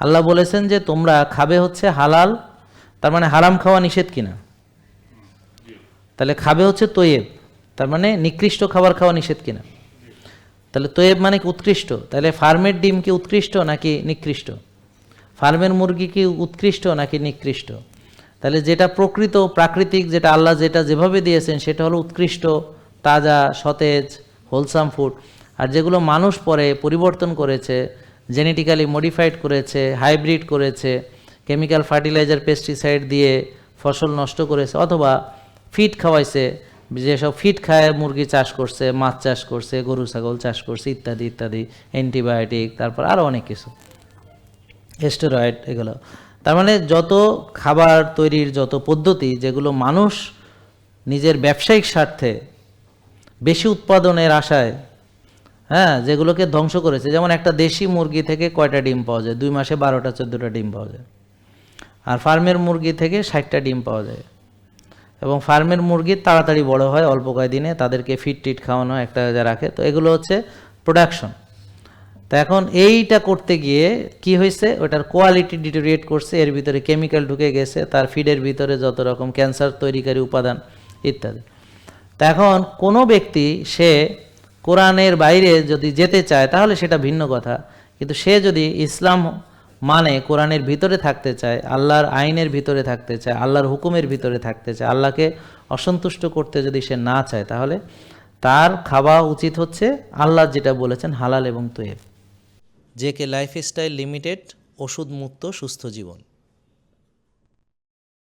আল্লাহ বলেছেন যে তোমরা খাবে হচ্ছে হালাল, তার মানে হারাম খাওয়া নিষেধ কিনা? তাহলে খাবে হচ্ছে তৈয়েব, তার মানে নিকৃষ্ট খাবার খাওয়া নিষেধ কিনা? তাহলে তৈয়েব মানে কি উৎকৃষ্ট। তাহলে ফার্মের ডিম কি উৎকৃষ্ট নাকি নিকৃষ্ট? ফার্মের মুরগি কি উৎকৃষ্ট নাকি নিকৃষ্ট? তাহলে যেটা প্রকৃত প্রাকৃতিক, যেটা আল্লাহ যেটা যেভাবে দিয়েছেন সেটা হলো উৎকৃষ্ট, তাজা, সতেজ, হোলসাম ফুড। আর যেগুলো মানুষ পরে পরিবর্তন করেছে, জেনেটিক্যালি মডিফাইড করেছে, হাইব্রিড করেছে, কেমিক্যাল ফার্টিলাইজার পেস্টিসাইড দিয়ে ফসল নষ্ট করেছে, অথবা ফিড খাওয়াইছে, যেসব ফিড খায় মুরগি চাষ করছে, মাছ চাষ করছে, গরু ছাগল চাষ করছে, ইত্যাদি ইত্যাদি, অ্যান্টিবায়োটিক, তারপর আরও অনেক কিছু, স্টেরয়েড, এগুলো। তার মানে যত খাবার তৈরির যত পদ্ধতি যেগুলো মানুষ নিজের ব্যবসায়িক স্বার্থে বেশি উৎপাদনের আশায়, হ্যাঁ, যেগুলোকে ধ্বংস করেছে। যেমন একটা দেশি মুরগি থেকে কয়টা ডিম পাওয়া যায়? 2 মাসে 12টা 14টা ডিম পাওয়া যায়। আর ফার্মের মুরগি থেকে 60টা ডিম পাওয়া যায়। এবং ফার্মের মুরগি তাড়াতাড়ি বড় হয়, অল্প কয়েকদিনে, তাদেরকে ফিড টিট খাওয়ানো, একটা জায়গায় রাখে। তো এগুলো হচ্ছে প্রোডাকশন। তা এখন এইটা করতে গিয়ে কি হয়েছে, ওটার কোয়ালিটি ডিটোরিয়েট করছে, এর ভিতরে কেমিক্যাল ঢুকে গেছে, তার ফিডের ভিতরে যত রকম ক্যান্সার তৈরিকারী উপাদান ইত্যাদি। তা এখন কোনো ব্যক্তি সে কোরআনের বাইরে যদি যেতে চায় তাহলে সেটা ভিন্ন কথা, কিন্তু সে যদি ইসলাম মানে কোরআনের ভিতরে থাকতে চায়, আল্লাহর আইনের ভিতরে থাকতে চায়, আল্লাহর হুকুমের ভিতরে থাকতে চায়, আল্লাহকে অসন্তুষ্ট করতে যদি সে না চায়, তাহলে তার খাওয়া উচিত হচ্ছে আল্লাহ যেটা বলেছেন হালাল এবং তৈয়ব। জেকে লাইফস্টাইল লিমিটেড, ওষুধ মুক্ত সুস্থ জীবন।